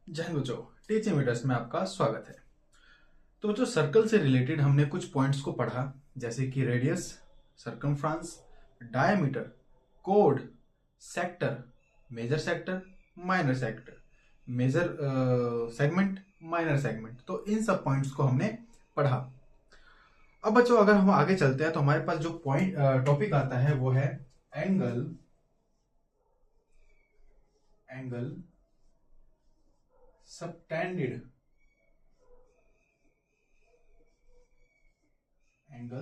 जय हिंद बच्चों, teaching metres में आपका स्वागत है। तो बच्चों, सर्कल से रिलेटेड हमने कुछ पॉइंट्स को पढ़ा, जैसे कि रेडियस, सर्कमफ्रेंस, डायमीटर, कोड, sector, major sector, minor sector, major segment, minor segment. तो इन सब पॉइंट्स को हमने पढ़ा। अब बच्चों, अगर हम आगे चलते हैं तो हमारे पास जो पॉइंट टॉपिक आता है वो है angle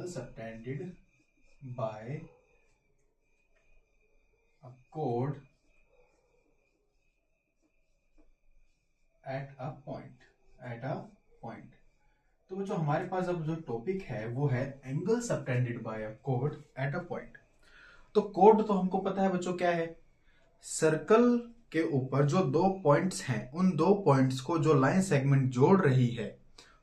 subtended by a chord at a point। तो जो हमारे पास अब जो टॉपिक है वो है angle subtended bye a code at a point. तो कोड तो हमको पता है बच्चों क्या है, सर्कल के ऊपर जो दो पॉइंट्स हैं उन दो पॉइंट्स को जो लाइन सेगमेंट जोड़ रही है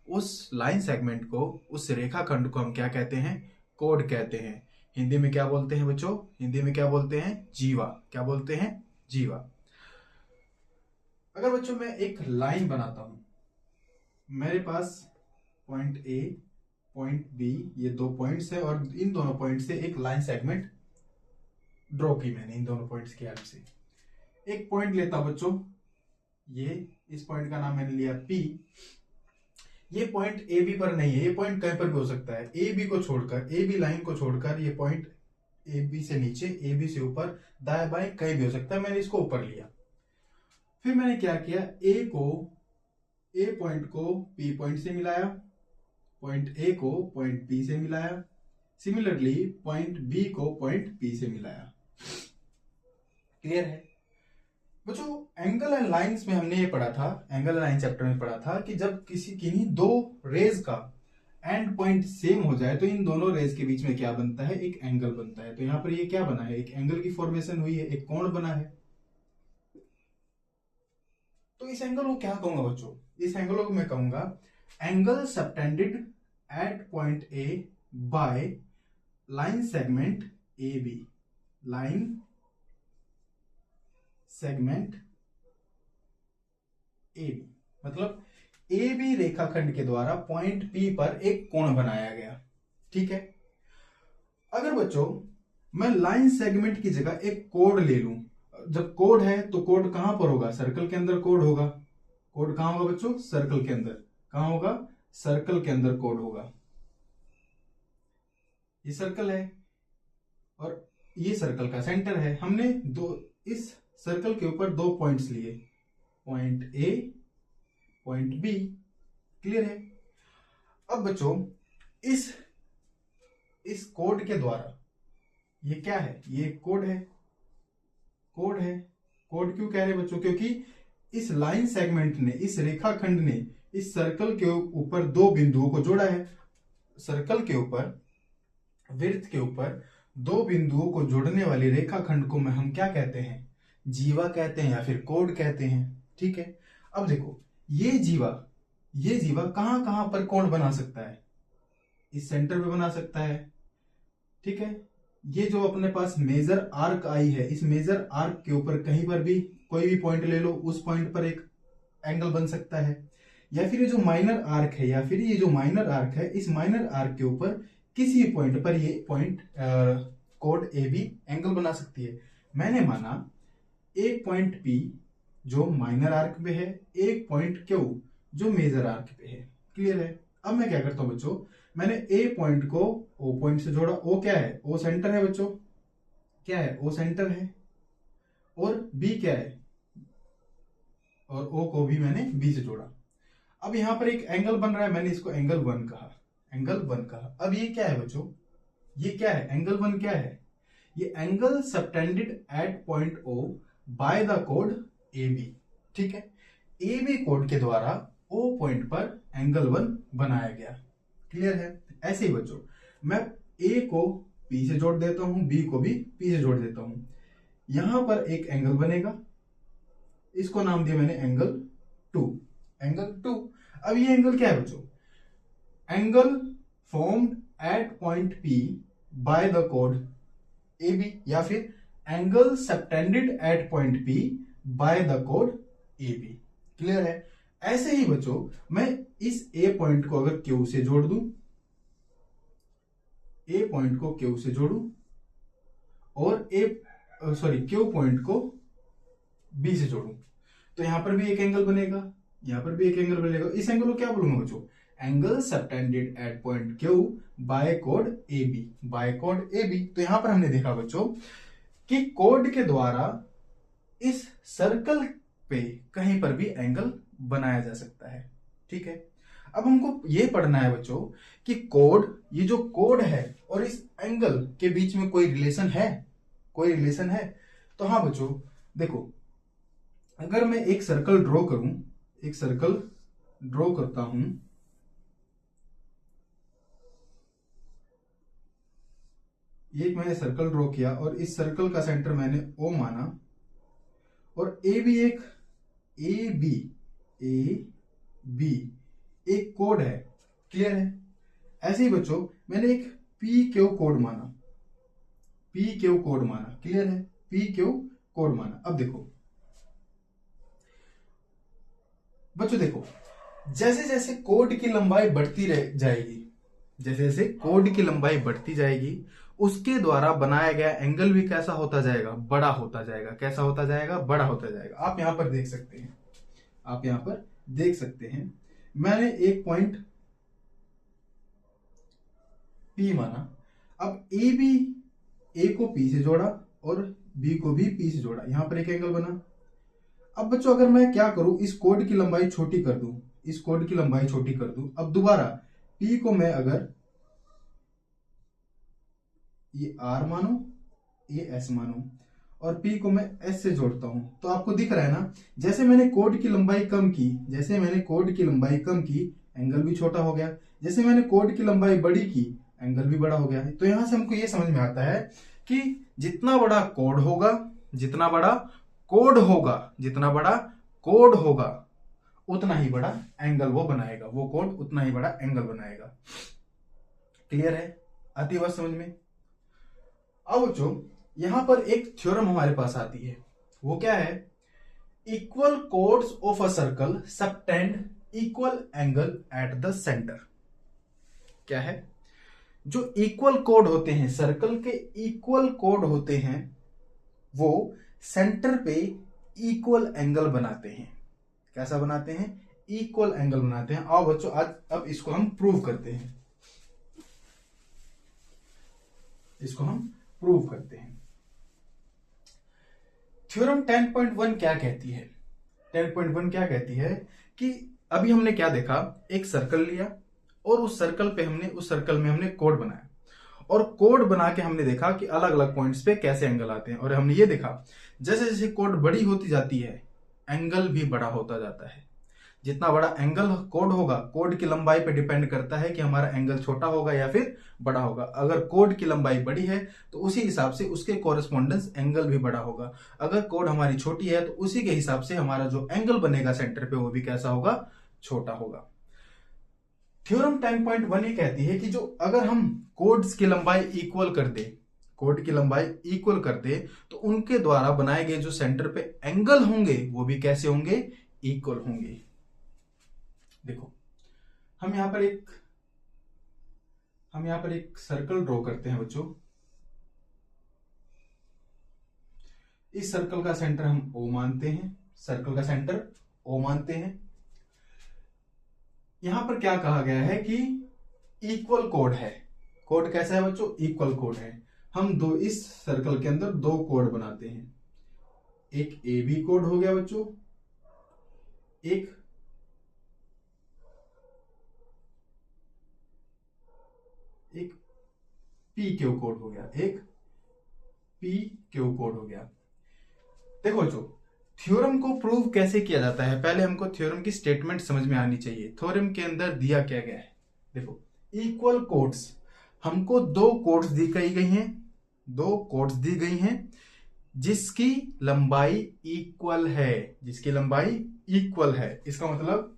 उस लाइन सेगमेंट को, उस रेखाखंड को हम क्या कहते हैं, कोड कहते हैं। हिंदी में क्या बोलते हैं बच्चों, हिंदी में क्या बोलते हैं, जीवा। क्या बोलते हैं, जीवा। अगर बच्चों मैं एक लाइन बनाता हूं, मेरे पास पॉइंट ए पॉइंट बी, ये दो पॉइंट्स है और इन दोनों पॉइंट से एक लाइन सेगमेंट ड्रॉ की मैंने। इन दोनों पॉइंट्स की हेल्प से एक पॉइंट लेता बच्चों, ये इस पॉइंट का नाम मैंने लिया पी। ये पॉइंट ए बी पर नहीं है, ये पॉइंट कहीं पर भी हो सकता है। ए बी को छोड़कर, ए बी लाइन को छोड़कर ये पॉइंट ए बी से नीचे, ए बी से ऊपर, दाएं बाएं कहीं भी हो सकता है। मैंने इसको ऊपर लिया। फिर मैंने क्या किया, ए पॉइंट को पी पॉइंट से मिलाया, पॉइंट ए को पॉइंट बी से मिलाया, सिमिलरली पॉइंट बी को पॉइंट पी से मिलाया। क्लियर है बच्चों? एंगल एंड लाइंस में हमने ये पढ़ा था, एंगल एंड लाइन चैप्टर में पढ़ा था कि जब किन्हीं दो रेज का एंड पॉइंट सेम हो जाए तो इन दोनों रेज के बीच में क्या बनता है, एक एंगल बनता है। तो यहाँ पर ये क्या बना है, एक एंगल की फॉर्मेशन हुई है, एक कोण बना है। तो इस एंगल को क्या कहूंगा बच्चों, इस एंगल को मैं कहूंगा angle subtended at point A by line segment A B. Line segment A B मतलब ए बी रेखाखंड के द्वारा पॉइंट पी पर एक कोण बनाया गया। ठीक है। अगर बच्चों मैं लाइन सेगमेंट की जगह एक कोड ले लूं, जब कोड है तो कोड कहां पर होगा, सर्कल के अंदर कोड होगा। कोड कहां होगा बच्चों, सर्कल के अंदर। कहां होगा, सर्कल के अंदर कोड होगा। ये सर्कल है और ये सर्कल का सेंटर है। हमने इस सर्कल के ऊपर दो पॉइंट्स लिए, point A, point B. Clear है? अब बच्चों इस कोड के द्वारा, ये क्या है, ये कोड है। कोड है। कोड क्यों कह रहे बच्चों, क्योंकि इस लाइन सेगमेंट ने, इस रेखाखंड ने इस सर्कल के ऊपर दो बिंदुओं को जोड़ा है। सर्कल के ऊपर, वृत्त के ऊपर दो बिंदुओं को जोड़ने वाली रेखाखंड को हम क्या कहते हैं, जीवा कहते हैं या फिर कोड कहते हैं। ठीक है। अब देखो, ये जीवा कहां कहां पर कोण बना सकता है, इस सेंटर पे बना सकता है। ठीक है। ये जो अपने पास मेजर आर्क आई है, इस मेजर आर्क के ऊपर कहीं पर भी कोई भी पॉइंट ले लो, उस पॉइंट पर एक एंगल बन सकता है। या फिर ये जो माइनर आर्क है, इस माइनर आर्क के ऊपर किसी पॉइंट पर ये पॉइंट कोड ए बी एंगल बना सकती है। मैंने माना एक पॉइंट पी जो माइनर आर्क पे है, एक पॉइंट क्यू जो मेजर आर्क पे है। क्लियर है? अब मैं क्या करता हूं बच्चों, मैंने ए पॉइंट को ओ पॉइंट से जोड़ा। ओ क्या है, ओ सेंटर है बच्चों। क्या है, ओ सेंटर है। और बी क्या है, और ओ को भी मैंने बी से जोड़ा। अब यहां पर एक एंगल बन रहा है, मैंने इसको एंगल 1 कहा, एंगल 1 कहा। अब ये क्या है बच्चों, ये क्या है, एंगल 1 क्या है, ये angle subtended at point O by the कोड ए बी। ठीक है। ए बी कोड के द्वारा ओ पॉइंट पर एंगल 1 बनाया गया। क्लियर है? ऐसे ही बच्चों मैं ए को पी से जोड़ देता हूं, बी को भी पी से जोड़ देता हूं। यहां पर एक एंगल बनेगा, इसको नाम दिया मैंने एंगल 2। एंगल 2। अब ये एंगल क्या है बच्चों, angle formed at point P by the कोड ए बी, या फिर angle subtended at point P by the कोड ए बी। क्लियर है। ऐसे ही बच्चों मैं इस ए पॉइंट को अगर क्यू से जोड़ दूं, ए पॉइंट को क्यू से जोड़ूं और क्यू पॉइंट को बी से जोड़ूं, तो यहां पर भी एक एंगल बनेगा, यहां पर भी एक एंगल बनेगा। इस एंगल को क्या बोलूंगा बच्चों? Angle subtended at point Q by कोड ए बी, बाय कोड ए बी। तो यहां पर हमने देखा बच्चों कि कोड के द्वारा इस सर्कल पे कहीं पर भी एंगल बनाया जा सकता है। ठीक है, अब हमको ये पढ़ना है बच्चों कि कोड, ये जो कोड है और इस एंगल के बीच में कोई रिलेशन है, कोई रिलेशन है? तो हाँ बच्चों देखो, अगर मैं एक सर्कल ड्रॉ करूं, एक सर्कल ड्रॉ करता हूं, एक मैंने सर्कल ड्रॉ किया और इस सर्कल का सेंटर मैंने ओ माना, और ए बी एक कोड है। क्लियर है? ऐसे ही बच्चों मैंने एक पी क्यू कोड माना, पी क्यू कोड माना। क्लियर है? पी क्यू कोड माना। अब देखो बच्चों, देखो जैसे जैसे कोड की लंबाई बढ़ती जाएगी, जैसे जैसे कोड की लंबाई बढ़ती जाएगी, उसके द्वारा बनाया गया एंगल भी कैसा होता जाएगा? बड़ा होता जाएगा। कैसा होता जाएगा? बड़ा होता जाएगा। आप यहां पर देख सकते हैं, आप यहां पर देख सकते हैं, मैंने एक पॉइंट P माना। अब ए को P से जोड़ा और B को भी P से जोड़ा, यहां पर एक एंगल बना। अब बच्चों अगर मैं क्या करूं, इस कोड की लंबाई छोटी कर दूं, इस कोड की लंबाई छोटी कर दूं। अब दोबारा P को मैं अगर ये R मानो, ये S मानो, और P को मैं S से जोड़ता हूं, तो आपको दिख रहा है ना, जैसे मैंने कोड की लंबाई कम की, जैसे मैंने कोड की लंबाई कम की, एंगल भी छोटा हो गया। जैसे मैंने कोड की लंबाई बड़ी की, एंगल भी बड़ा हो गया। तो यहां से हमको ये समझ में आता है कि जितना बड़ा कोड होगा, जितना बड़ा कोड होगा, जितना बड़ा कोड होगा, उतना ही बड़ा एंगल वो बनाएगा, वो कोड उतना ही बड़ा एंगल बनाएगा। क्लियर है? आती बात समझ में? अब बच्चों यहां पर एक थ्योरम हमारे पास आती है, वो क्या है? Equal codes of a circle subtend equal angle at the centre. क्या है? जो इक्वल कोड होते हैं, सर्कल के इक्वल कोड होते हैं, वो सेंटर पे इक्वल एंगल बनाते हैं। कैसा बनाते हैं? इक्वल एंगल बनाते हैं। आओ बच्चों आज अब इसको हम प्रूव करते हैं, इसको हम प्रूव करते हैं। थ्योरम 10.1 क्या कहती है? 10.1 क्या कहती है कि अभी हमने क्या देखा, एक सर्कल लिया और उस सर्कल में हमने कोड बनाया, और कोड बना के हमने देखा कि अलग अलग पॉइंट्स पे कैसे एंगल आते हैं। और हमने ये देखा जैसे जैसे कोड बड़ी होती जाती है, एंगल भी बड़ा होता जाता है। जितना बड़ा एंगल कोड होगा, कोड की लंबाई पे डिपेंड करता है कि हमारा एंगल छोटा होगा या फिर बड़ा होगा। अगर कोड की लंबाई बड़ी है तो उसी हिसाब से उसके कोरेस्पोंडेंस एंगल भी बड़ा होगा। अगर कोड हमारी छोटी है तो उसी के हिसाब से हमारा जो एंगल बनेगा सेंटर पे, वो भी कैसा होगा? छोटा होगा। थ्योरम 10.1 ये कहती है कि जो अगर हम कोड्स की लंबाई इक्वल कर दे, कोड की लंबाई इक्वल कर दे, तो उनके द्वारा बनाए गए जो सेंटर पे एंगल होंगे वो भी कैसे होंगे? इक्वल होंगे। देखो हम यहां पर एक सर्कल ड्रॉ करते हैं बच्चों। इस सर्कल का सेंटर हम O मानते हैं, सर्कल का सेंटर O मानते हैं। यहां पर क्या कहा गया है कि इक्वल कोड है। कोड कैसा है बच्चों? इक्वल कोड है। हम इस सर्कल के अंदर दो कोड बनाते हैं, एक ए बी कोड हो गया बच्चों, एक पी क्यू कोड हो गया, एक पी क्यू कोड हो गया। देखो बच्चों थ्योरम को प्रूव कैसे किया जाता है, पहले हमको थ्योरम की स्टेटमेंट समझ में आनी चाहिए। थ्योरम के अंदर दिया क्या गया है? देखो इक्वल कोड्स, हमको दो कोड्स दी गई हैं, दो कोड्स दी गई हैं जिसकी लंबाई इक्वल है, जिसकी लंबाई इक्वल है। इसका मतलब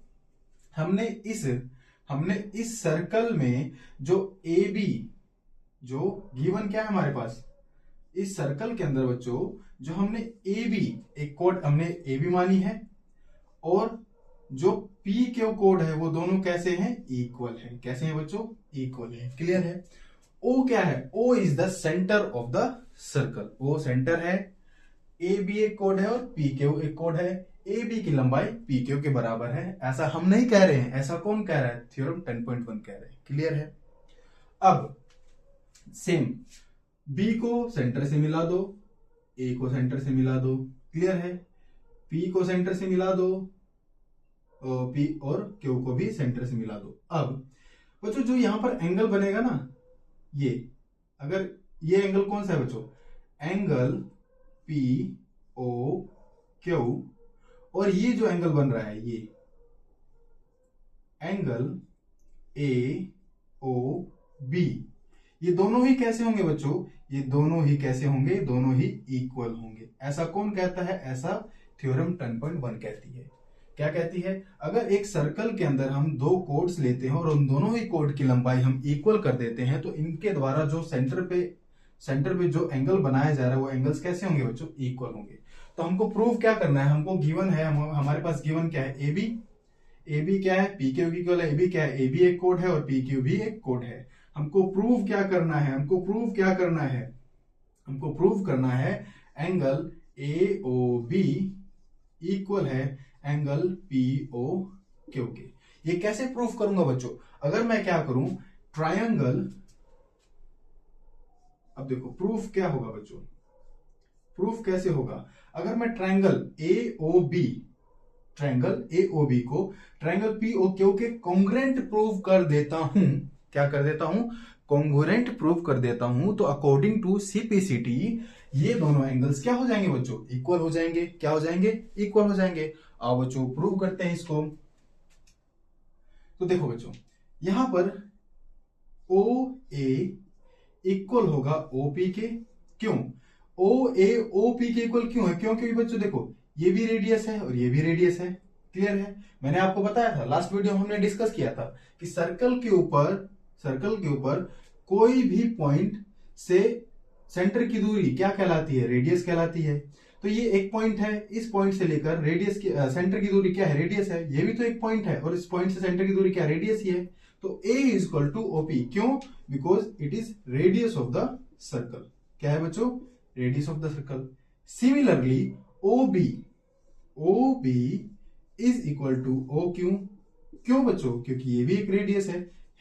हमने इस सर्कल में जो ए बी, जो गिवन क्या है हमारे पास, इस सर्कल के अंदर बच्चों जो हमने ए बी, एक कोड हमने ए बी मानी है, और जो पी क्यू कोड है वो दोनों कैसे हैं, इक्वल है। कैसे हैं बच्चों, इक्वल है। क्लियर है। ओ क्या है, O is the centre of the circle. O centre है, ए बी एक कोड है और पी क्यू एक कोड है। ए बी की लंबाई पी क्यू के बराबर है, ऐसा हम नहीं कह रहे हैं, ऐसा कौन कह रहा है, थ्योरम 10.1 कह रहे हैं। क्लियर है। अब सेम बी को सेंटर से मिला दो, ए को सेंटर से मिला दो। क्लियर है। पी को सेंटर से मिला दो, पी और क्यू को भी सेंटर से मिला दो। अब बच्चों जो यहां पर एंगल बनेगा ना, ये अगर ये एंगल कौन सा है बच्चों, एंगल पी ओ क्यू, और ये जो एंगल बन रहा है ये एंगल ए ओ बी, ये दोनों ही कैसे होंगे बच्चों, ये दोनों ही कैसे होंगे, दोनों ही इक्वल होंगे। ऐसा कौन कहता है, ऐसा थ्योरम 10.1 कहती है। क्या कहती है, अगर एक सर्कल के अंदर हम दो कोड्स लेते हैं और उन दोनों ही कोड की लंबाई हम इक्वल कर देते हैं, तो इनके द्वारा जो सेंटर पे जो एंगल बनाया जा रहा है वो एंगल्स कैसे होंगे बच्चों, इक्वल होंगे। तो हमको प्रूव क्या करना है, हमको गिवन है, हमारे पास गिवन क्या है, ए बी क्या है, पी क्यू इक्वल है, ए बी क्या है, ए बी एक कोड है और पी क्यू भी एक कोड है। हमको प्रूव क्या करना है, हमको प्रूव करना है angle A O B equal है एंगल पी ओ क्यू के। ये कैसे प्रूफ करूंगा बच्चों, अगर मैं क्या करूं, ट्रायंगल, अब देखो प्रूफ क्या होगा बच्चों, प्रूफ कैसे होगा, अगर मैं ट्रायंगल ए ओ बी को ट्रायंगल पी ओ क्यू के कॉन्ग्रुएंट प्रूव कर देता हूं, क्या कर देता हूं, कॉन्ग्रुएंट प्रूव कर देता हूं, तो अकॉर्डिंग टू सीपीसीटी ये दोनों एंगल्स क्या हो जाएंगे बच्चों, इक्वल हो जाएंगे। क्या हो जाएंगे, इक्वल हो जाएंगे। आओ बच्चों प्रूव करते हैं इसको। तो देखो बच्चों यहां पर ओ ए इक्वल होगा ओ पी के। क्यों, ओ ए ओ पी के इक्वल क्यों है, क्योंकि बच्चों देखो ये भी रेडियस है और ये भी रेडियस है। क्लियर है। मैंने आपको बताया था, लास्ट वीडियो हमने डिस्कस किया था कि सर्कल के ऊपर कोई भी पॉइंट से सेंटर की दूरी क्या कहलाती है, रेडियस कहलाती है। तो ये एक पॉइंट है, इस पॉइंट से लेकर रेडियस की सेंटर की दूरी क्या है, रेडियस है। ये भी तो एक पॉइंट है और इस पॉइंट से सेंटर की दूरी क्या, रेडियस ही है। तो A is equal to OP. क्यों, because it is radius of the circle. क्या है बच्चों, radius of the circle. Similarly O B is equal to O Q. क्यों बच्चों, क्योंकि ये भी एक रेडियस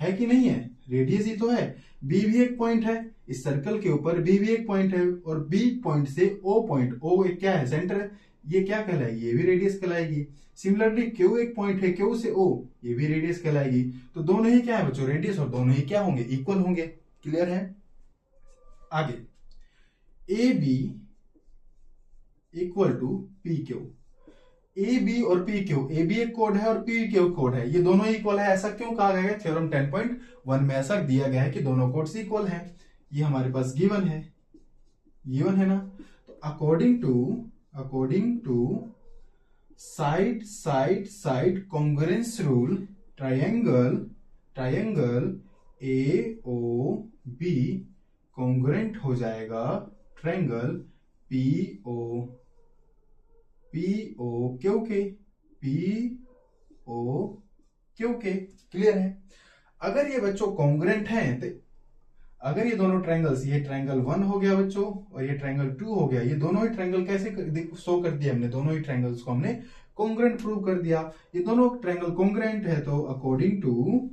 है कि नहीं है, रेडियस ही तो है। बी भी एक पॉइंट है, इस सर्कल के ऊपर बी भी एक पॉइंट है और बी पॉइंट से ओ पॉइंट, ओ एक क्या है, सेंटर है, ये क्या कहलाएगी, ये भी रेडियस कहलाएगी। सिमिलरली क्यू एक पॉइंट है, क्यू से ओ, ये भी रेडियस कहलाएगी। तो दोनों ही क्या है बच्चों, रेडियस, और दोनों ही क्या होंगे, इक्वल होंगे। क्लियर है। आगे A B equal to P Q. A B और पी क्यू, ए बी एक कोड है और पी क्यू कोड है, ये दोनों इक्वल है। ऐसा क्यों कहा गया है, थ्योरम 10.1 में ऐसा दिया गया है कि दोनों कोड्स इक्वल हैं। ये हमारे पास गिवन है ना। तो according to side congruence rule, triangle A O B congruent हो जाएगा ट्रायंगल पी ओ क्यू के। क्लियर है। अगर ये बच्चों कॉन्ग्रुएंट हैं, तो अगर ये दोनों ट्रायंगल्स, ये ट्रायंगल 1 हो गया बच्चों और ये ट्रायंगल 2 हो गया, ये दोनों ही ट्रायंगल कैसे शो कर दिया हमने, दोनों ही ट्रायंगल्स को हमने कॉन्ग्रुएंट प्रूव कर दिया। ये दोनों ट्रायंगल कॉन्ग्रुएंट है, तो according to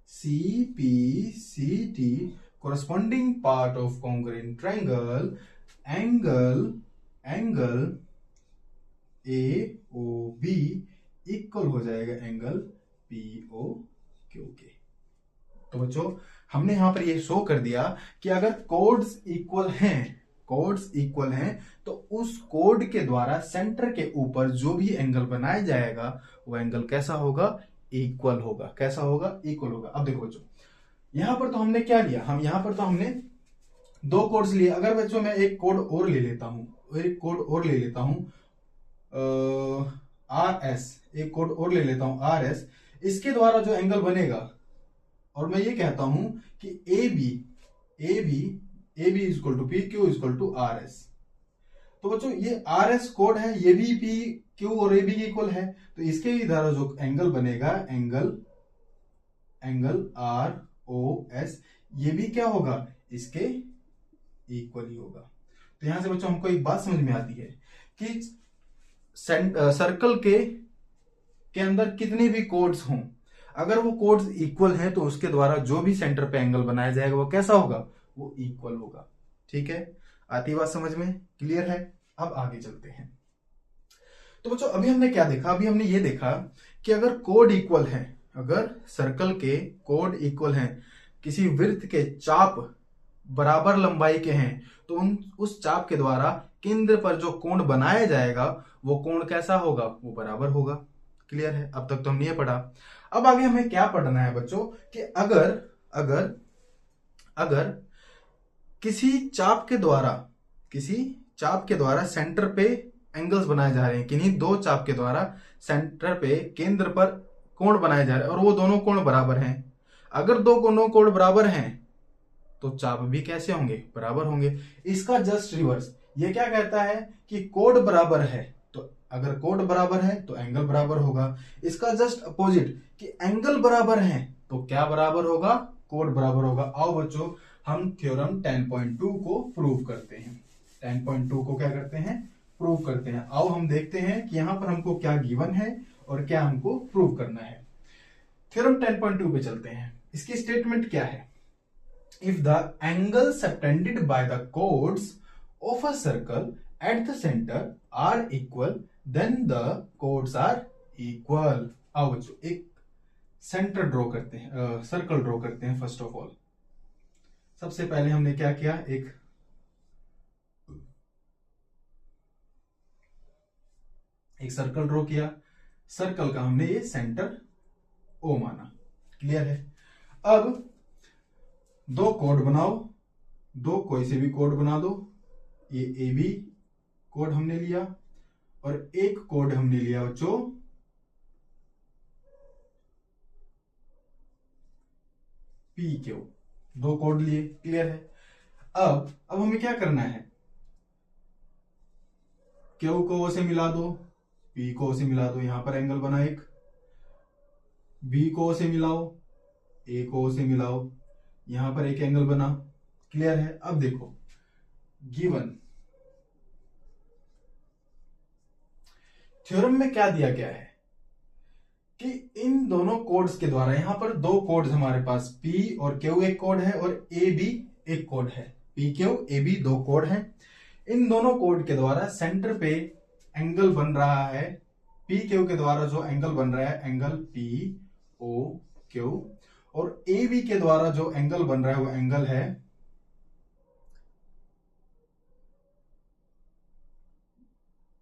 CPCT corresponding part of congruent triangle, angle AOB equal हो जाएगा एंगल POQ के। तो बच्चों हमने यहां पर ये शो कर दिया कि अगर कोड्स इक्वल हैं तो उस कोड के द्वारा सेंटर के ऊपर जो भी एंगल बनाया जाएगा वो एंगल कैसा होगा, इक्वल होगा। कैसा होगा, इक्वल होगा। अब देखो बच्चों यहां पर तो हमने क्या लिया, यहां पर तो हमने दो कोड्स लिए। अगर बच्चों मैं एक कोड और ले लेता हूं RS, एक कोड और ले लेता हूं RS, इसके द्वारा जो एंगल बनेगा, और मैं ये कहता हूं कि AB is equal to PQ is equal to RS। तो बच्चों ये आर एस कोड है, ये भी पी क्यू और ए बी के इक्वल है, तो इसके भी द्वारा जो एंगल बनेगा एंगल आर ओ एस, ये भी क्या होगा, इसके इक्वल ही होगा। तो यहां से बच्चों हमको एक बात समझ में आती है कि सर्कल के अंदर कितने भी कोड्स हों, अगर वो कोड्स इक्वल हैं तो उसके द्वारा जो भी सेंटर पे एंगल बनाया जाएगा वो कैसा होगा, वो इक्वल होगा। ठीक है, आती बात समझ में, क्लियर है। अब आगे चलते हैं। तो बच्चों अभी हमने क्या देखा, अभी हमने ये देखा कि अगर कोड इक्वल है, अगर सर्कल के कोड इक्वल हैं, किसी वृत्त के चाप बराबर लंबाई के हैं, तो उस चाप के द्वारा केंद्र पर जो कोण बनाया जाएगा वो कोण कैसा होगा, वो बराबर होगा। क्लियर है, अब तक तो हमने ये पढ़ा। अब आगे हमें क्या पढ़ना है बच्चों कि अगर किसी चाप के द्वारा सेंटर पे एंगल्स बनाए जा रहे हैं, किन्हीं दो चाप के द्वारा सेंटर पे केंद्र पर कोण बनाए जा रहे हैं और वो दोनों कोण बराबर हैं। अगर दो कोण बराबर हैं तो चाप भी कैसे होंगे, बराबर होंगे। इसका जस्ट रिवर्स, ये क्या कहता है कि कोड बराबर है, तो अगर कोड बराबर है तो एंगल बराबर होगा। इसका जस्ट अपोजिट कि एंगल बराबर है तो क्या बराबर होगा, कोड बराबर होगा। आओ बच्चों हम थ्योरम 10.2 को प्रूव करते हैं। 10.2 को क्या करते हैं, प्रूव करते हैं। आओ हम देखते हैं कि यहां पर हमको क्या गिवन है और क्या हमको प्रूव करना है। थ्योरम 10.2 पे चलते हैं। इसकी स्टेटमेंट क्या है, if the angle subtended by the chords of a circle at the center are equal then the chords are equal। आओ बच्चों एक सेंटर ड्रॉ करते हैं, सर्कल ड्रॉ करते हैं। फर्स्ट ऑफ ऑल सबसे पहले हमने क्या किया, एक सर्कल ड्रॉ किया। सर्कल का हमने ये सेंटर ओ माना। क्लियर है। अब दो कोड बनाओ, दो कोई से भी कोड बना दो। ये ए बी कोड हमने लिया और एक कोड हमने लिया बच्चों पी क्यू, दो कोड लिए। क्लियर है। अब हमें क्या करना है, क्यू को ओ से मिला दो, पी को ओ से मिला दो, यहां पर एंगल बना एक। बी को ओ से मिलाओ, ए को ओ से मिलाओ, यहां पर एक एंगल बना। क्लियर है। अब देखो गिवन थ्योरम में क्या दिया गया है कि इन दोनों कोड्स के द्वारा, यहां पर दो कोड्स हमारे पास पी और क्यू एक कोड है और ए बी एक कोड है। पी क्यू ए बी दो कोड हैं। इन दोनों कोड के द्वारा सेंटर पे एंगल बन रहा है। पी क्यू के द्वारा जो एंगल बन रहा है एंगल पी ओ क्यू, और ए बी के द्वारा जो एंगल बन रहा है वो एंगल है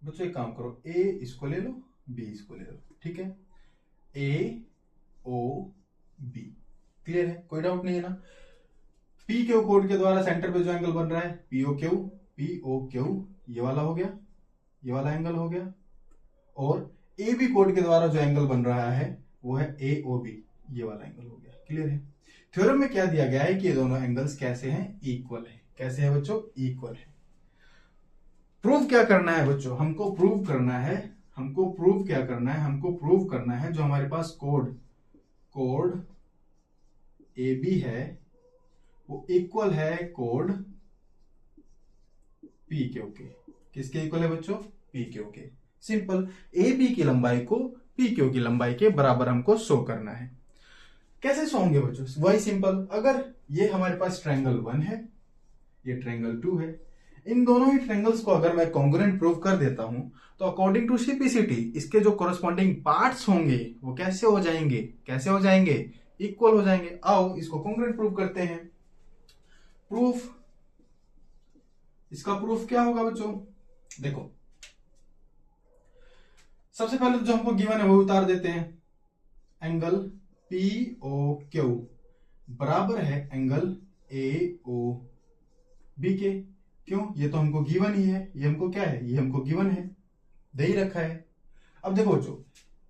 बच्चों एक काम करो, ए इसको ले लो, बी इसको ले लो। ठीक है, ए ओ बी। क्लियर है, कोई डाउट नहीं है ना। पी क्यू कोड के द्वारा सेंटर पे जो एंगल बन रहा है पी ओ क्यू, ये वाला हो गया, ये वाला एंगल हो गया। और ए बी कोड के द्वारा जो एंगल बन रहा है वो है ए ओ बी, ये वाला एंगल हो गया। क्लियर है। थ्योरम में क्या दिया गया है कि ये दोनों एंगल्स कैसे हैं, इक्वल है। कैसे है बच्चों, इक्वल है। प्रूव क्या करना है बच्चों, हमको प्रूव करना है, हमको प्रूव करना है जो हमारे पास कोड ए बी है वो इक्वल है कोड पी क्यू के। किसके इक्वल है बच्चों, पी क्यू के। सिंपल, ए बी की लंबाई को पी क्यू की लंबाई के बराबर हमको शो करना है। कैसे शो होंगे बच्चों, वही सिंपल, अगर ये हमारे पास ट्रायंगल 1 है, ये ट्रायंगल 2 है, इन दोनों ही ट्रायंगल्स को अगर मैं कॉन्ग्रुएंट प्रूव कर देता हूं तो अकॉर्डिंग टू सीपीसीटी इसके जो कोरस्पॉन्डिंग पार्ट्स होंगे वो कैसे हो जाएंगे, इक्वल हो जाएंगे। आओ इसको कॉन्ग्रुएंट प्रूव करते हैं। इसका प्रूफ क्या होगा बच्चों, देखो सबसे पहले जो हमको गिवन है वो उतार देते हैं। एंगल पी ओ क्यू बराबर है एंगल ए ओ बी के। क्यों, ये तो हमको गिवन ही है, ये हमको क्या है, ये हमको गिवन है, दे ही रखा है। अब देखो बच्चों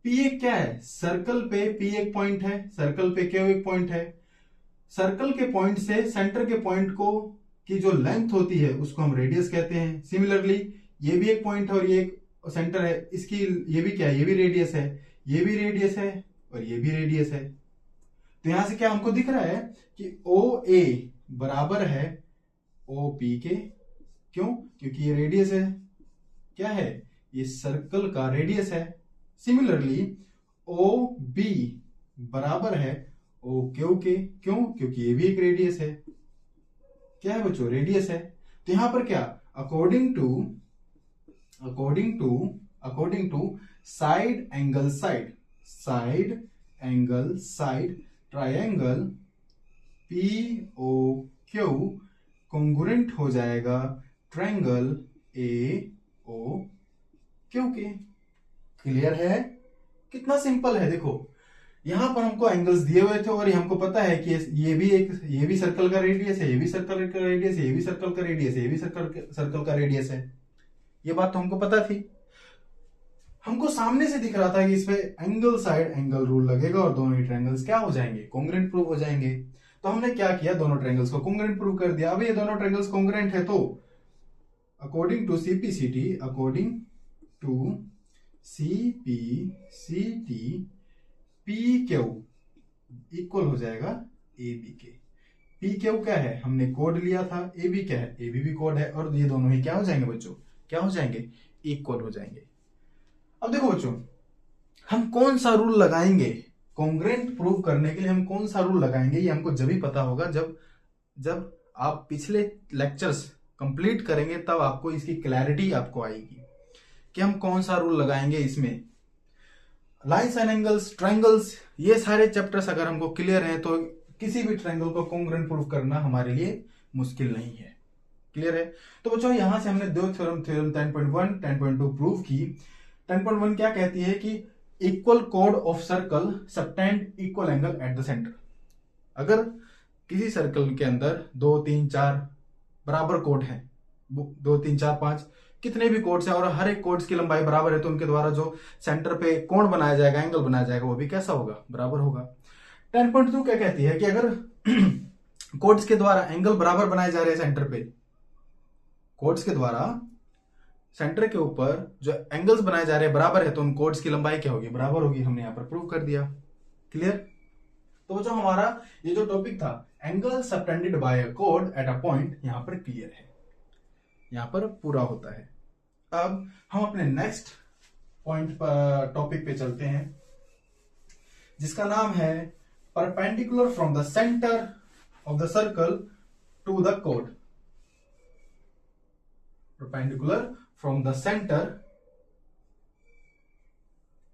पी एक क्या है, सर्कल पे पी एक पॉइंट है, सर्कल पे क्यू एक पॉइंट है। सर्कल के पॉइंट से सेंटर के पॉइंट को की जो लेंथ होती है उसको हम रेडियस कहते हैं। सिमिलरली ये भी एक पॉइंट है और ये एक सेंटर है, इसकी ये भी क्या है, ये भी रेडियस है, ये भी रेडियस है और ये भी रेडियस है। तो यहां से क्या हमको दिख रहा है कि ओ ए बराबर है ओ पी के। क्यों? क्योंकि ये रेडियस है, क्या है, ये सर्कल का रेडियस है। सिमिलरली ओ बी बराबर है ओ क्यू के। क्यों? क्योंकि ये भी एक रेडियस है, क्या है बच्चों, रेडियस है। तो यहां पर क्या, according to side angle side triangle P O Q congruent हो जाएगा ट्रायंगल ए ओ क्यू के। क्लियर है? कितना सिंपल है। देखो यहां पर हमको एंगल्स दिए हुए थे और हमको पता है कि ये भी सर्कल का रेडियस है, ये भी सर्कल का रेडियस है, ये भी सर्कल का रेडियस है, ये भी सर्कल का रेडियस है। ये बात तो हमको पता थी। हमको सामने से दिख रहा था कि इसमें एंगल साइड एंगल रूल लगेगा और दोनों ही ट्रायंगल्स क्या हो जाएंगे, कॉन्ग्रुएंट प्रूव हो जाएंगे। तो हमने क्या किया, दोनों ट्रायंगल्स को कॉन्ग्रुएंट प्रूव कर दिया। अब ये दोनों ट्रायंगल्स कॉन्ग्रुएंट है तो according to CPCT P Q equal हो जाएगा ए बी के। पी क्यू क्या है, हमने कोड लिया था, ए बी क्या है, ए बी भी कोड है, और ये दोनों ही क्या हो जाएंगे बच्चों, क्या हो जाएंगे, इक्वल हो जाएंगे। अब देखो बच्चों, हम कौन सा रूल लगाएंगे कॉन्ग्रुएंट प्रूव करने के लिए, हम कौन सा रूल लगाएंगे ये हमको जब ही पता होगा जब आप पिछले लेक्चर्स कंप्लीट करेंगे, तब आपको इसकी क्लैरिटी आपको आएगी कि हम कौन सा रूल लगाएंगे इसमें। लाइन्स एंड एंगल्स, ट्रायंगल्स, ये सारे चैप्टर्स अगर हमको क्लियर हैं तो किसी भी ट्रायंगल को कॉन्ग्रुएंट प्रूव करना हमारे लिए मुश्किल नहीं है। क्लियर है? तो बच्चों यहां से हमने दो थ्योरम 10.1 10.2 प्रूव की। 10.1 क्या कहती है कि equal code of circle subtend equal angle at the centre. अगर किसी सर्कल के अंदर 2 3 4 बराबर कोड है, 2 3 4 5 कितने भी कोड्स हैं और हर एक कोड्स की लंबाई बराबर है, तो उनके द्वारा जो सेंटर पे कोण बनाया जाएगा, एंगल बनाया जाएगा, वो भी कैसा होगा, बराबर होगा। 10.2 क्या कहती है कि अगर कोड्स के द्वारा एंगल बराबर बनाए जा रहे हैं सेंटर पे, कोड्स के द्वारा सेंटर के ऊपर जो एंगल्स बनाए जा रहे हैं बराबर है, तो उन कोड्स की लंबाई क्या होगी, बराबर होगी। हमने यहां पर प्रूव कर दिया। क्लियर? तो जो हमारा ये जो टॉपिक था angle subtended bye a code at a point, यहां पर क्लियर है, यहां पर पूरा होता है। अब हम अपने नेक्स्ट पॉइंट पर टॉपिक पे चलते हैं, जिसका नाम है perpendicular from the centre of the circle to the कोड। Perpendicular from the centre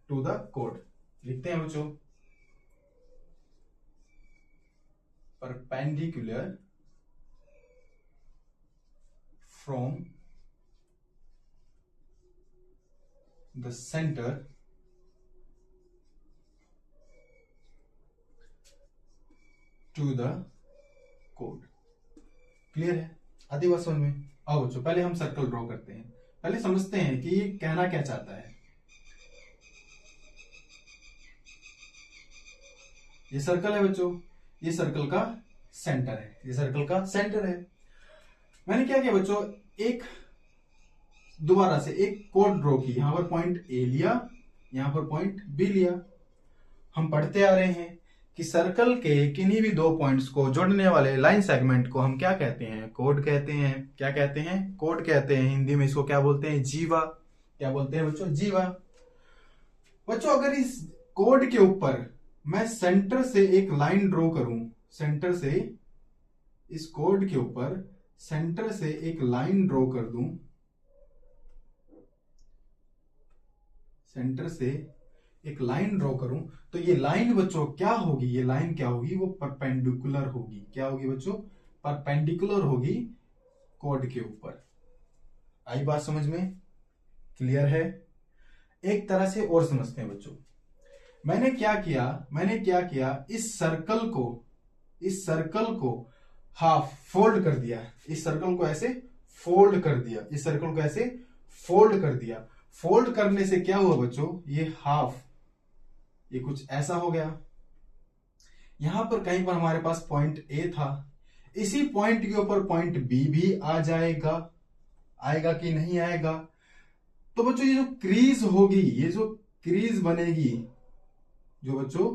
to the कोड लिखते हैं बच्चों, perpendicular from the center to the code। Clear है? आती बात समझ में? आओ बच्चों, पहले हम सर्कल ड्रॉ करते हैं, पहले समझते हैं कि ये कहना क्या चाहता है। ये सर्कल है बच्चों, ये सर्कल का सेंटर है, ये सर्कल का सेंटर है। मैंने क्या किया बच्चों, एक दोबारा से एक कोड ड्रॉ की, यहां पर पॉइंट ए लिया, यहां पर पॉइंट बी लिया। हम पढ़ते आ रहे हैं कि सर्कल के किन्हीं भी दो पॉइंट्स को जोड़ने वाले लाइन सेगमेंट को हम क्या कहते हैं, कोड कहते हैं। क्या कहते हैं? कोड कहते हैं। हिंदी में इसको क्या बोलते हैं, जीवा। क्या बोलते हैं बच्चों, जीवा। बच्चों अगर इस कोड के ऊपर मैं सेंटर से एक लाइन ड्रॉ करूं, सेंटर से, इस कोड के ऊपर सेंटर से एक लाइन ड्रॉ कर दूं, सेंटर से एक लाइन ड्रॉ करूं, तो ये लाइन बच्चों क्या होगी, ये लाइन क्या होगी, वो परपेंडिकुलर होगी। क्या होगी बच्चों, परपेंडिकुलर होगी कोड के ऊपर। आई बात समझ में? क्लियर है? एक तरह से और समझते हैं बच्चों। मैंने क्या किया, इस सर्कल को हाफ फोल्ड कर दिया, इस सर्कल को ऐसे फोल्ड कर दिया, इस सर्कल को ऐसे फोल्ड कर दिया। फोल्ड करने से क्या हुआ बच्चों, ये हाफ, ये कुछ ऐसा हो गया। यहां पर कहीं पर हमारे पास पॉइंट ए था, इसी पॉइंट के ऊपर पॉइंट बी भी आ जाएगा, आएगा कि नहीं आएगा? तो बच्चों ये जो क्रीज होगी, ये जो क्रीज बनेगी, जो बच्चों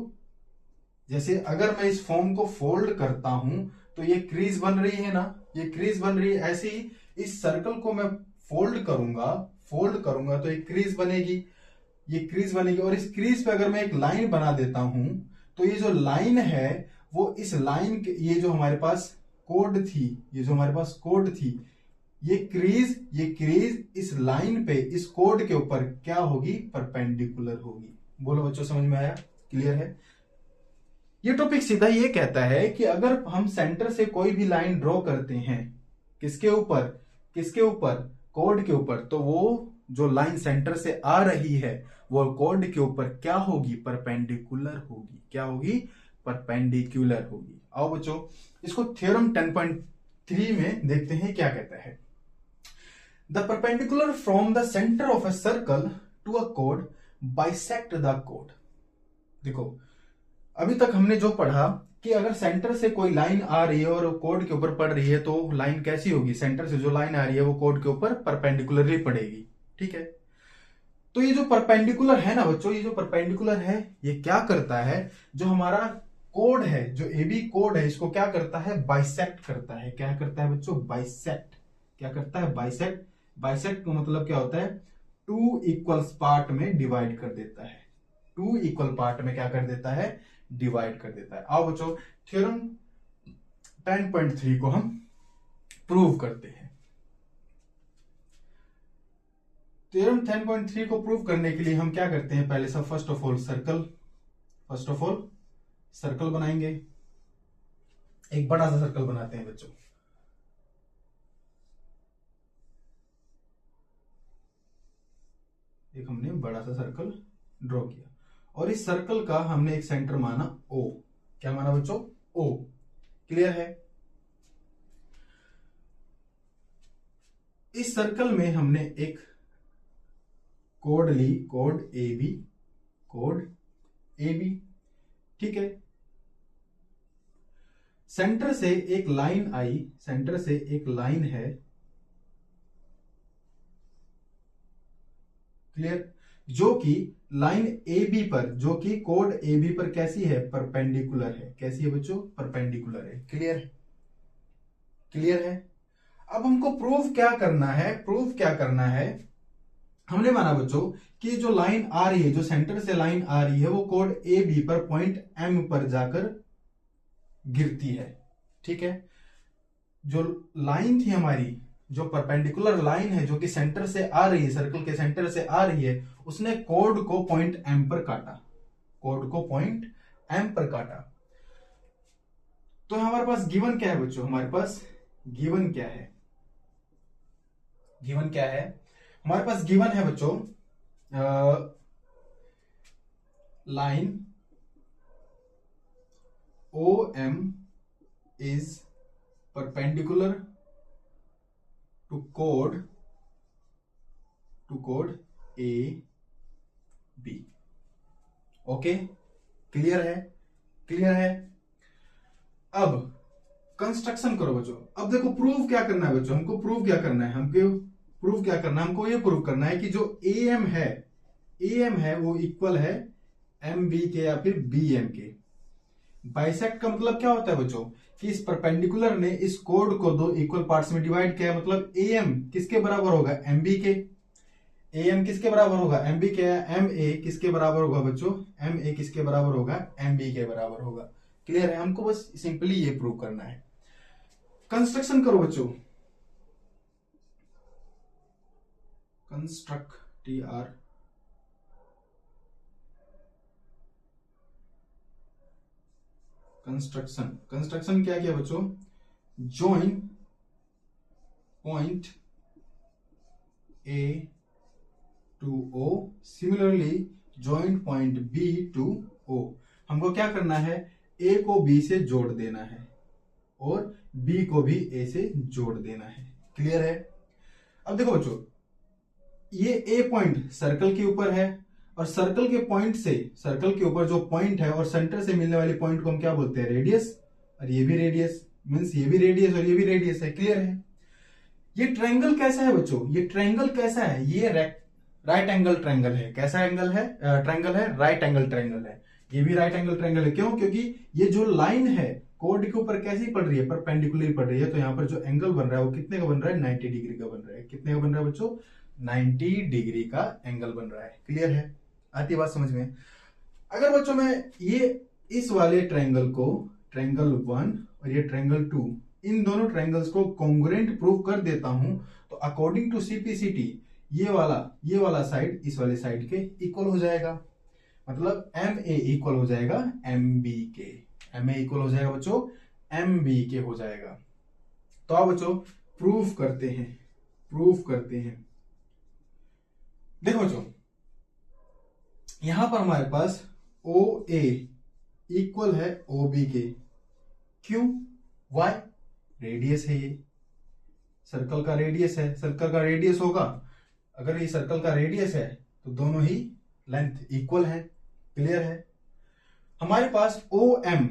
जैसे अगर मैं इस फॉर्म को फोल्ड करता हूं तो ये क्रीज बन रही है ना, ये क्रीज बन रही है। ऐसे ही इस सर्कल को मैं फोल्ड करूंगा तो एक क्रीज बनेगी, ये क्रीज बनेगी। और इस क्रीज पे अगर मैं एक लाइन बना देता हूं तो ये जो लाइन है वो इस लाइन के, ये जो हमारे पास कोड थी, ये क्रीज इस लाइन पे, इस कोड के ऊपर क्या होगी, परपेंडिकुलर होगी। बोलो बच्चों, समझ में आया? क्लियर है? ये टॉपिक सीधा ये कहता है कि अगर हम सेंटर से कोई भी लाइन ड्रॉ करते हैं, किसके ऊपर, कोड के ऊपर, तो वो जो लाइन सेंटर से आ रही है वो कोड के ऊपर क्या होगी, परपेंडिकुलर होगी। क्या होगी? परपेंडिकुलर होगी। आओ बच्चों इसको थ्योरम 10.3 में देखते हैं क्या कहता है। The perpendicular from the centre of a circle to a code bisect the code. देखो अभी तक हमने जो पढ़ा कि अगर सेंटर से कोई लाइन आ रही है और कोड के ऊपर पड़ रही है तो लाइन कैसी होगी, सेंटर से जो लाइन आ रही है वो कोड के ऊपर परपेंडिकुलरली पड़ेगी। ठीक है, तो ये जो परपेंडिकुलर है ना बच्चों, ये जो परपेंडिकुलर है ये क्या करता है, जो हमारा कोड है, जो AB कोड है, इसको क्या करता है, बाइसेक्ट करता है। क्या करता है बच्चों? बाइसेक्ट। क्या करता है? बाइसेक्ट। बाइसेक्ट का मतलब क्या होता है? टू इक्वल्स पार्ट में डिवाइड कर देता है। टू इक्वल पार्ट में क्या कर देता है? डिवाइड कर देता है। आओ बच्चों थ्योरम 10.3 को हम प्रूव करते हैं। थ्योरम 10.3 को प्रूव करने के लिए हम क्या करते हैं, पहले सब फर्स्ट ऑफ ऑल सर्कल बनाएंगे। एक बड़ा सा सर्कल बनाते हैं बच्चों। एक हमने बड़ा सा सर्कल ड्रॉ किया और इस सर्कल का हमने एक सेंटर माना O। क्या माना बच्चों? O। क्लियर है? इस सर्कल में हमने एक कोड ली, कोड AB। ठीक है, सेंटर से एक लाइन आई, सेंटर से एक लाइन है। क्लियर? जो कि लाइन AB पर, जो कि कोड AB पर कैसी है, परपेंडिकुलर है। कैसी है बच्चों? परपेंडिकुलर है। क्लियर है? अब हमको प्रूव क्या करना है, हमने माना बच्चों कि जो लाइन आ रही है, जो सेंटर से लाइन आ रही है, वो कोड AB पर पॉइंट M पर जाकर गिरती है। ठीक है, जो लाइन थी हमारी, जो परपेंडिकुलर लाइन है जो कि सेंटर से आ रही है, सर्कल के सेंटर से आ रही है, उसने कोड को पॉइंट M पर काटा। तो हमारे पास गिवन क्या है बच्चों? हमारे पास गिवन क्या है? हमारे पास गिवन है बच्चों, line OM is perpendicular to code AB। Okay, clear है? अब कंस्ट्रक्शन करो बच्चों। अब देखो प्रूव क्या करना है बच्चों, हमको प्रूव क्या करना है, हमको ये प्रूव करना है कि जो AM है वो इक्वल है MB के या फिर BM के। बाइसेक्ट का मतलब क्या होता है बच्चों, कि इस परपेंडिकुलर ने इस कोड को दो इक्वल पार्ट्स में डिवाइड किया, मतलब AM किसके बराबर होगा? MB के। AM किसके बराबर होगा? MB के। MA किसके बराबर होगा बच्चों? MA किसके बराबर होगा? MB के बराबर होगा। क्लियर है? हमको बस सिंपली ये प्रूव करना है। कंस्ट्रक्शन करो बच्चों, कंस्ट्रक्शन क्या किया बच्चों? Join point A to O, similarly join point B to O। हमको क्या करना है? A को B से जोड़ देना है और B को भी A से जोड़ देना है। क्लियर है? अब देखो बच्चों, ये A पॉइंट सर्कल के ऊपर है और सर्कल के पॉइंट से, सर्कल के ऊपर जो पॉइंट है और सेंटर से मिलने वाली पॉइंट को हम क्या बोलते हैं? रेडियस। और ये भी रेडियस, मींस ये भी रेडियस और ये भी रेडियस है। क्लियर है? ये ट्रायंगल कैसा है बच्चों? ये ट्रायंगल कैसा है? ये राइट एंगल ट्रायंगल है। कैसा एंगल है? ट्रायंगल है, राइट एंगल ट्रायंगल है। ये भी राइट एंगल ट्रायंगल है। क्यों? क्योंकि ये जो लाइन है कोड के ऊपर कैसी पड़ रही है? परपेंडिकुलर पड़ रही है। तो यहाँ पर जो एंगल बन रहा है वो कितने का बन रहा है? 90 डिग्री का बन रहा है। कितने का बन रहा है बच्चों? 90 डिग्री का एंगल बन रहा है। क्लियर है? आती बात समझ में? अगर बच्चों मैं ये इस वाले ट्रायंगल को, ट्रायंगल 1 और ये ट्रायंगल 2, इन दोनों ट्रायंगल्स को कॉन्ग्रुएंट प्रूव कर देता हूं, तो अकॉर्डिंग टू सीपीसीटी ये वाला साइड इस वाले साइड के इक्वल हो जाएगा। मतलब एम ए इक्वल हो जाएगा एम बी के। एम ए इक्वल हो जाएगा बच्चों एम बी के हो जाएगा। तो आप बच्चों प्रूफ करते हैं। देखो बच्चों, यहां पर हमारे पास ओ ए इक्वल है ओ बी के। क्यों? वाई? रेडियस है, ये सर्कल का रेडियस है। सर्कल का रेडियस होगा, अगर ये सर्कल का रेडियस है तो दोनों ही लेंथ इक्वल है। क्लियर है? हमारे पास O M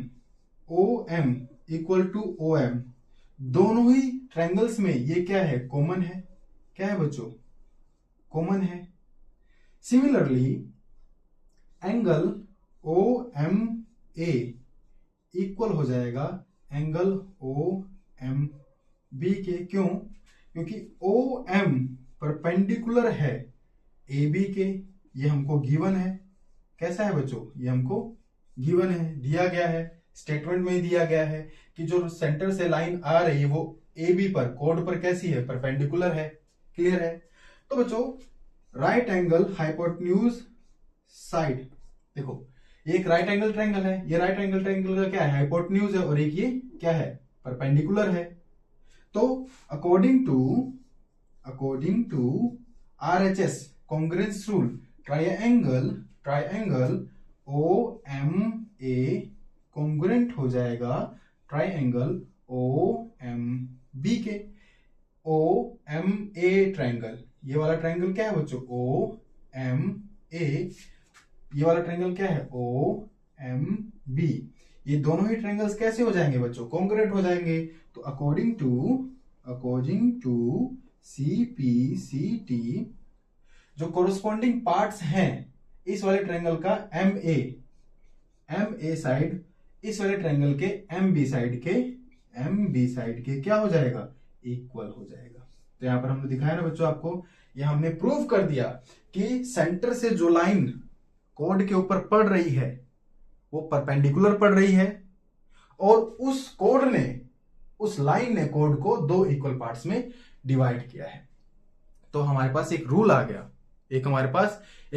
equal to O M, दोनों ही ट्रायंगल्स में ये क्या है? कॉमन है। क्या है बच्चों? कॉमन है। Similarly angle O M A equal हो जाएगा एंगल ओ एम बी के। क्यों? क्योंकि ओ एम परपेंडिकुलर है ए बी के। ये हमको गिवन है। कैसा है बच्चों? ये हमको गिवन है, दिया गया है, स्टेटमेंट में ही दिया गया है कि जो सेंटर से लाइन आ रही है वो ए बी पर, कोड पर कैसी है? परपेंडिकुलर है। क्लियर है? तो बच्चों राइट एंगल हाइपोटेन्यूज साइड, देखो ये एक राइट एंगल ट्रायंगल है। ये राइट एंगल ट्रायंगल का क्या है? हाइपोटेन्यूज है। और एक ये क्या है? परपेंडिकुलर है। तो according to RHS congruence rule, triangle O M A congruent हो जाएगा ट्रायंगल ओ एम बी के। ओ एम ए ट्रायंगल, ये वाला ट्रायंगल क्या है बच्चों? O M A. ये वाला ट्रायंगल क्या है? O M B. ये दोनों ही ट्रायंगल्स कैसे हो जाएंगे बच्चों? कॉन्ग्रुएंट हो जाएंगे। तो अकॉर्डिंग टू CPCT जो कोरोस्पॉन्डिंग पार्ट्स हैं इस वाले ट्रायंगल का एम ए साइड इस वाले ट्रायंगल के एम बी साइड के क्या हो जाएगा? इक्वल हो जाएगा। तो यहां पर हमने दिखाया ना बच्चों आपको, ये हमने प्रूव कर दिया कि सेंटर से जो लाइन कोड के ऊपर पड़ रही है वो परपेंडिकुलर पड़ रही है, और उस लाइन ने कोड को दो इक्वल पार्ट्स में डिवाइड किया है। तो हमारे पास एक रूल आ गया, एक हमारे पास एक